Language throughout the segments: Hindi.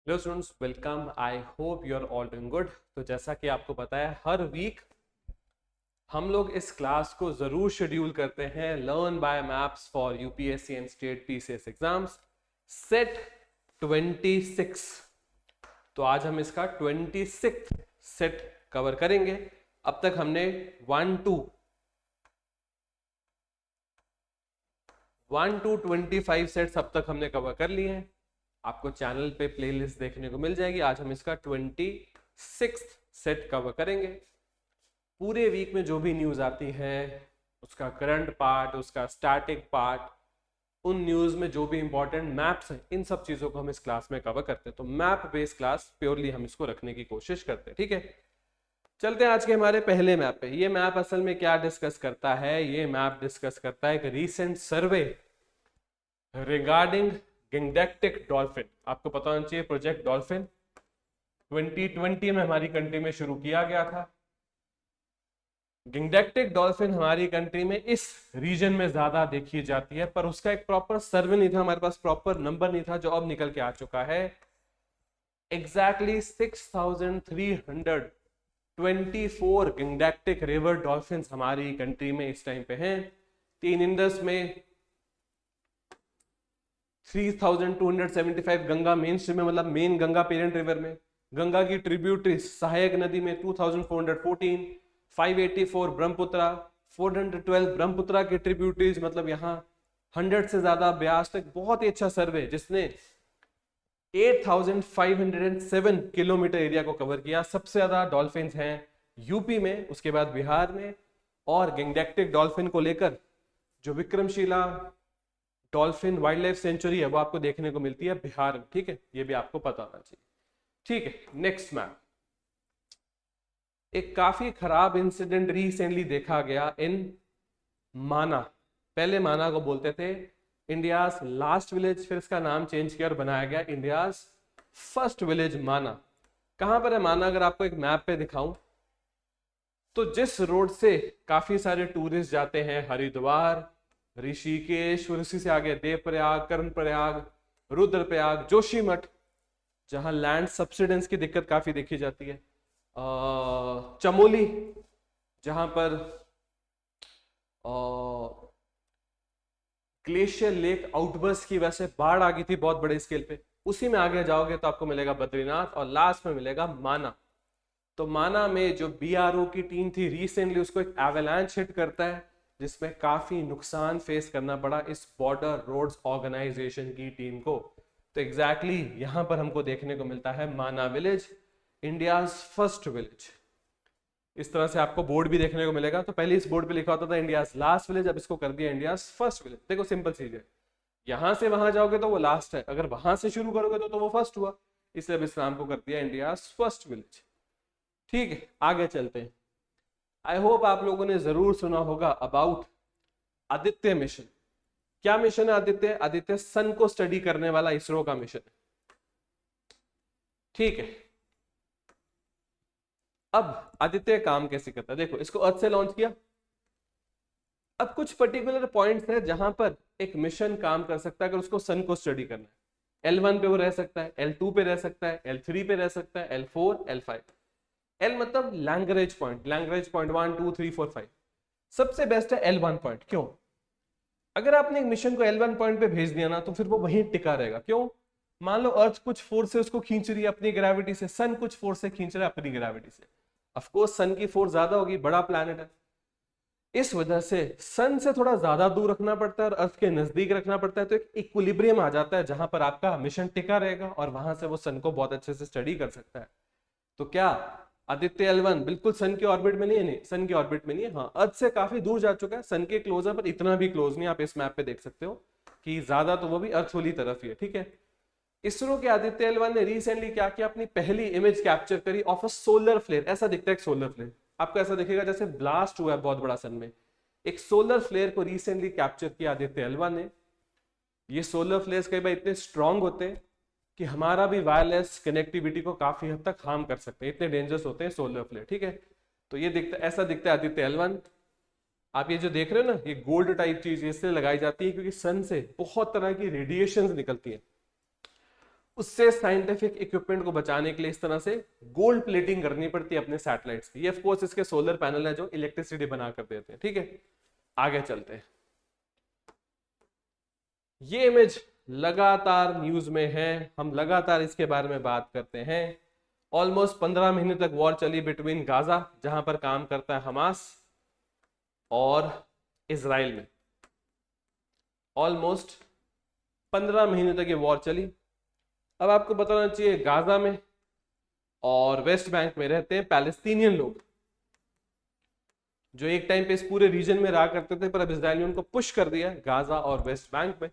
Hello students, welcome. I hope you are all doing good. तो जैसा कि आपको पता है, हर वीक हम लोग इस क्लास को जरूर शेड्यूल करते हैं, learn by maps for UPSC and state PCS exams set 26। तो आज हम इसका 26 सेट कवर करेंगे। अब तक हमने 1 to 25 सेट्स अब तक हमने कवर कर लिए हैं। आपको चैनल पे प्लेलिस्ट देखने को मिल जाएगी। आज हम इसका 26 सेट कवर करेंगे। पूरे वीक में जो भी न्यूज आती है, उसका करंट पार्ट, उसका स्टैटिक पार्ट, उन न्यूज में जो भी इंपॉर्टेंट मैप्स हैं, इन सब चीजों को हम इस क्लास में कवर करते हैं। तो मैप बेस्ड क्लास प्योरली हम इसको रखने की कोशिश करते हैं। ठीक है, चलते हैं आज के हमारे पहले मैप पे। ये मैप असल में क्या डिस्कस करता है? ये मैप डिस्कस करता है एक रीसेंट सर्वे रिगार्डिंग गिंगडेक्टिक डॉल्फिन। आपको पता होना चाहिए, प्रोजेक्ट डॉल्फिन 2020 में हमारी कंट्री में शुरू किया गया था। गिंगडेक्टिक डॉल्फिन हमारी कंट्री में इस रीजन में ज्यादा देखी जाती है, पर उसका एक प्रॉपर सर्वे नहीं था, हमारे पास प्रॉपर नंबर नहीं था, जो अब निकल के आ चुका है। एग्जैक्टली 6324 गिंगडेक्टिक रिवर डॉल्फिन हमारी कंट्री में इस टाइम पे हैं। 3 इंडस में 3275 गंगा मेन स्ट्रीम में, मतलब मेन गंगा पेरेंट रिवर में। गंगा की ट्रिब्यूटरीज सहायक नदी में 2414, 584 ब्रह्मपुत्रा, 412 ब्रह्मपुत्रा के ट्रिब्यूटरीज, मतलब यहाँ 100 से ज्यादा ब्यास तक। बहुत ही अच्छा सर्वे जिसने 8507 किलोमीटर एरिया को कवर किया। सबसे ज्यादा डॉल्फिन हैं यूपी में, उसके बाद बिहार में। और गिंगडेक्टिक डॉल्फिन को लेकर जो Vikramshila dolphin wild life sanctuary है, वो आपको देखने को मिलती है बिहार में। ठीक है, ये भी आपको पता होना चाहिए। ठीक है, नेक्स्ट मैप। एक काफी खराब इंसिडेंट रिसेंटली देखा गया इन माना। पहले माना को बोलते थे इंडियाज लास्ट विलेज, फिर इसका नाम चेंज किया और बनाया गया इंडियाज फर्स्ट विलेज माना। कहां पर है माना? अगर आपको एक मैप पे दिखाऊं तो जिस रोड से काफी सारे टूरिस्ट जाते हैं, हरिद्वार, ऋषिकेश, ऋषि से आगे देवप्रयाग, कर्णप्रयाग, रुद्रप्रयाग, जोशीमठ, जहां लैंड सब्सिडेंस की दिक्कत काफी देखी जाती है, चमोली, जहां पर ग्लेशियर लेक आउटबर्स्ट की वजह से बाढ़ आ गई थी बहुत बड़े स्केल पे। उसी में आगे जाओगे तो आपको मिलेगा बद्रीनाथ, और लास्ट में मिलेगा माना। तो माना में जो बीआरओ की टीम थी, रिसेंटली उसको एक एवेलांच हिट करता है, जिसमें काफी नुकसान फेस करना पड़ा इस बॉर्डर रोड्स ऑर्गेनाइजेशन की टीम को। तो एग्जैक्टली यहां पर हमको देखने को मिलता है माना विलेज, इंडियाज फर्स्ट विलेज। इस तरह से आपको बोर्ड भी देखने को मिलेगा। तो पहले इस बोर्ड पे लिखा होता था इंडियाज लास्ट विलेज, अब इसको कर दिया इंडियाज फर्स्ट विलेज। देखो सिंपल चीज है, यहां से वहां जाओगे तो वो लास्ट है, अगर वहां से शुरू करोगे तो वो फर्स्ट हुआ, इसलिए अब इस नाम को कर दिया इंडियाज फर्स्ट विलेज। ठीक है, आगे चलते हैं। आई होप आप लोगों ने जरूर सुना होगा अबाउट आदित्य मिशन। क्या मिशन है आदित्य? आदित्य सन को स्टडी करने वाला इसरो का मिशन है। ठीक है, अब आदित्य काम कैसे करता है? देखो, इसको अर्थ से लॉन्च किया। अब कुछ पर्टिकुलर पॉइंट्स है जहां पर एक मिशन काम कर सकता है अगर उसको सन को स्टडी करना है। L1 पे वो रह सकता है, L2 पे रह सकता है, L3 पे रह सकता है, L4, L5। L मतलब लैंग्वेज पॉइंट, लैंग्वेज पॉइंट 1 2 3 4 5। सबसे बेस्ट है L1 पॉइंट। क्यों? अगर आपने एक मिशन को L1 पॉइंट पे भेज दिया ना, तो फिर वो वहीं टिका रहेगा। क्यों? मान लो अर्थ कुछ फोर्स से उसको खींच रही है अपनी ग्रेविटी से, सन कुछ फोर्स से खींच रहा है अपनी ग्रेविटी से। ऑफ कोर्स सन की फोर्स ज्यादा होगी, बड़ा प्लैनेट है, इस वजह से सन से थोड़ा ज्यादा दूर रखना पड़ता है और अर्थ के नजदीक रखना पड़ता है। तो एक इक्विलिब्रियम आ जाता है जहां पर आपका मिशन टिका रहेगा और वहां से वो सन को बहुत अच्छे से स्टडी कर सकता है। तो क्या आदित्य L1 बिल्कुल सन के ऑर्बिट में नहीं है? नहीं, सन के ऑर्बिट में नहीं है। हाँ, अर्थ से काफी दूर जा चुका है, सन के क्लोज है, पर इतना भी क्लोज नहीं। आप इस मैप पे देख सकते हो कि ज्यादा तो वो भी अर्थ वाली तरफ ही है। ठीक है, इसरो के आदित्य L1 ने रिसेंटली क्या किया, अपनी पहली इमेज कैप्चर करी ऑफ अ सोलर फ्लेयर। ऐसा दिखता है एक सोलर फ्लेयर, आपको ऐसा दिखेगा जैसे ब्लास्ट हुआ है बहुत बड़ा सन में। एक सोलर फ्लेयर को रिसेंटली कैप्चर किया आदित्य L1 ने। ये सोलर फ्लेयर्स कई बार इतने स्ट्रांग होते हैं कि हमारा भी वायरलेस कनेक्टिविटी को काफी हद तक हार्म कर सकते हैं, इतने डेंजरस होते हैं सोलर फ्लेयर। ठीक है, तो ये दिखता, ऐसा दिखता है आदित्य L1। आप ये जो देख रहे हो ना, ये गोल्ड टाइप चीज इसलिए लगाई जाती है क्योंकि सन से बहुत तरह की रेडिएशंस निकलती है। उससे साइंटिफिक इक्विपमेंट को बचाने के लिए इस तरह से गोल्ड प्लेटिंग करनी पड़ती है अपने सैटेलाइट्स की। ये ऑफ कोर्स इसके सोलर पैनल है जो इलेक्ट्रिसिटी बना कर देते हैं। ठीक है, आगे चलते हैं। ये इमेज लगातार न्यूज में है, हम लगातार इसके बारे में बात करते हैं। ऑलमोस्ट 15 महीने तक वॉर चली बिटवीन गाजा, जहां पर काम करता है हमास, और इजराइल में। ऑलमोस्ट 15 महीने तक ये वॉर चली। अब आपको बताना चाहिए, गाजा में और वेस्ट बैंक में रहते हैं पैलेस्टीनियन लोग, जो एक टाइम पे इस पूरे रीजन में रहा करते थे, पर अब इजराइल ने उनको पुश कर दिया गाजा और वेस्ट बैंक में।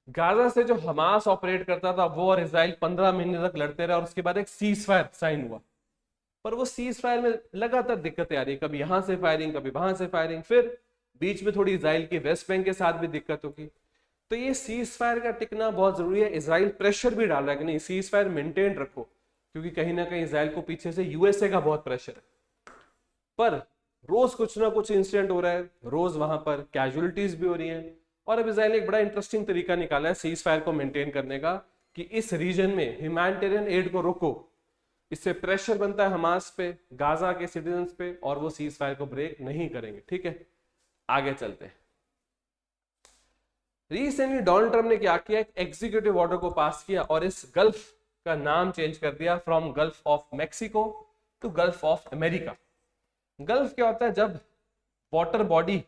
गाजा से जो हमास ऑपरेट करता था वो और इजराइल 15 महीने तक लड़ते रहे, और उसके बाद एक सीज फायर साइन हुआ। पर वो सीज फायर में लगातार दिक्कतें आ रही, कभी यहां से फायरिंग, कभी वहां से फायरिंग, फिर बीच में थोड़ी इजराइल की वेस्ट बैंक के साथ भी दिक्कत होगी। तो ये सीज फायर का टिकना बहुत जरूरी है। इजराइल प्रेशर भी डाल रहा है कि नहीं, सीज फायर मेंटेन रखो, क्योंकि कहीं ना कहीं इजराइल को पीछे से यूएसए का बहुत प्रेशर है। पर रोज कुछ ना कुछ इंसिडेंट हो रहा है, रोज वहां पर कैजुअलिटीज भी हो रही हैं। और अब इजराइल ने एक बड़ा इंटरेस्टिंग तरीका निकाला है सीज फायर को मेंटेन करने का, कि इस रीजन में ह्यूमैनिटेरियन एड को रोको। इससे प्रेशर बनता है हमास पे, गाजा के सिटीजन्स पे, और वो सीज फायर को ब्रेक नहीं करेंगे। ठीक है, आगे चलते हैं। रिसेंटली डोनाल्ड ट्रम्प ने क्या किया, एक एग्जीक्यूटिव ऑर्डर को पास किया और इस गल्फ का नाम चेंज कर दिया from gulf of Mexico to gulf of America. Gulf क्या होता है, जब वाटर बॉडी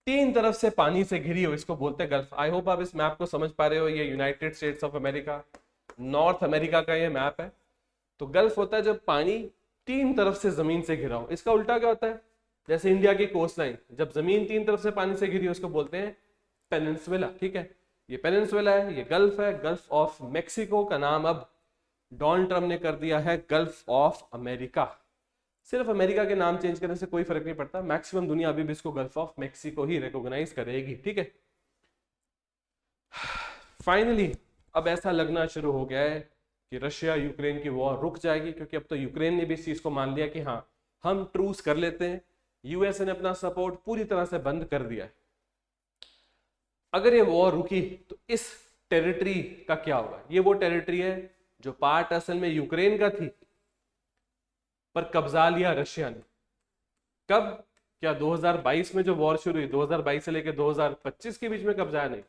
तीन तरफ से पानी से घिरी हो, इसको बोलते हैं गल्फ। आई होप आप इस मैप को समझ पा रहे हो। ये United states of America, north America का ये मैप है। तो गल्फ होता है जब पानी तीन तरफ से जमीन से घिरा हो। इसका उल्टा क्या होता है, जैसे इंडिया की कोस्ट लाइन, जब जमीन तीन तरफ से पानी से घिरी हो, उसको बोलते हैं पेनिनसुला। ठीक है, ये पेनिनसुला है, ये गल्फ है। गल्फ ऑफ मैक्सिको का नाम अब डोनाल्ड ट्रम्प ने कर दिया है गल्फ ऑफ अमेरिका। सिर्फ अमेरिका के नाम चेंज करने से कोई फर्क नहीं पड़ता, मैक्सिमम दुनिया अभी भी इसको गल्फ ऑफ मैक्सिको ही रिकॉग्नाइज करेगी। ठीक है, फाइनली अब ऐसा लगना शुरू हो गया है कि रशिया यूक्रेन की वॉर रुक जाएगी, क्योंकि अब तो यूक्रेन ने भी इस चीज को मान लिया कि हाँ, हम ट्रूस कर लेते हैं। यूएसए ने अपना सपोर्ट पूरी तरह से बंद कर दिया है। अगर ये वॉर रुकी तो इस टेरिटरी का क्या होगा। ये वो टेरिटरी है जो पार्ट असल में यूक्रेन का थी, पर कब्जा लिया रशिया ने। कब, क्या 2022 में जो वॉर शुरू हुई, 2022 से लेकर 2025 के बीच में कब्जाया नहीं।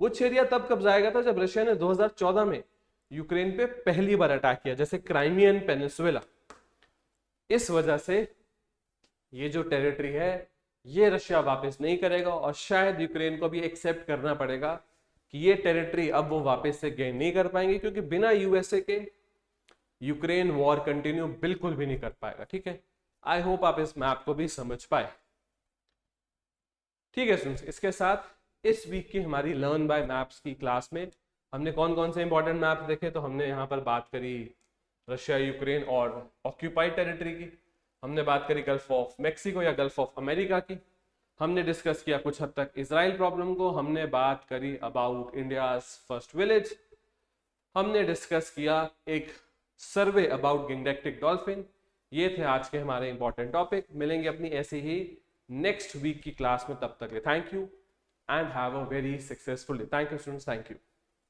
कुछ एरिया तब कब्जाया था जब रशिया ने 2014 में यूक्रेन पे पहली बार अटैक किया, जैसे क्राइमियन पेनिनसुला। इस वजह से ये जो टेरिटरी है ये रशिया वापस नहीं करेगा, और शायद यूक्रेन को भी एक्सेप्ट करना पड़ेगा कि ये टेरिटरी अब वो वापस से गेन नहीं कर पाएंगे, क्योंकि बिना यूएसए के यूक्रेन वॉर कंटिन्यू बिल्कुल भी नहीं कर पाएगा। ठीक है, आई होप आप इस मैप को भी समझ पाए। ठीक है स्टूडेंट्स, इसके साथ इस वीक की हमारी लर्न बाय मैप्स की क्लास में हमने कौन कौन से इंपॉर्टेंट मैप देखे। तो हमने यहाँ पर बात करी रशिया यूक्रेन और ऑक्यूपाइड टेरिटरी की, हमने बात करी गल्फ ऑफ मैक्सिको या गल्फ ऑफ अमेरिका की, हमने डिस्कस किया कुछ हद तक इजराइल प्रॉब्लम को, हमने बात करी अबाउट इंडियाज फर्स्ट विलेज, हमने डिस्कस किया एक सर्वे अबाउट गिंगडेक्टिक डॉल्फिन। ये थे आज के हमारे इंपॉर्टेंट टॉपिक। मिलेंगे अपनी ऐसे ही नेक्स्ट वीक की क्लास में, तब तक thank you and have a very successful day. Thank you students, thank you.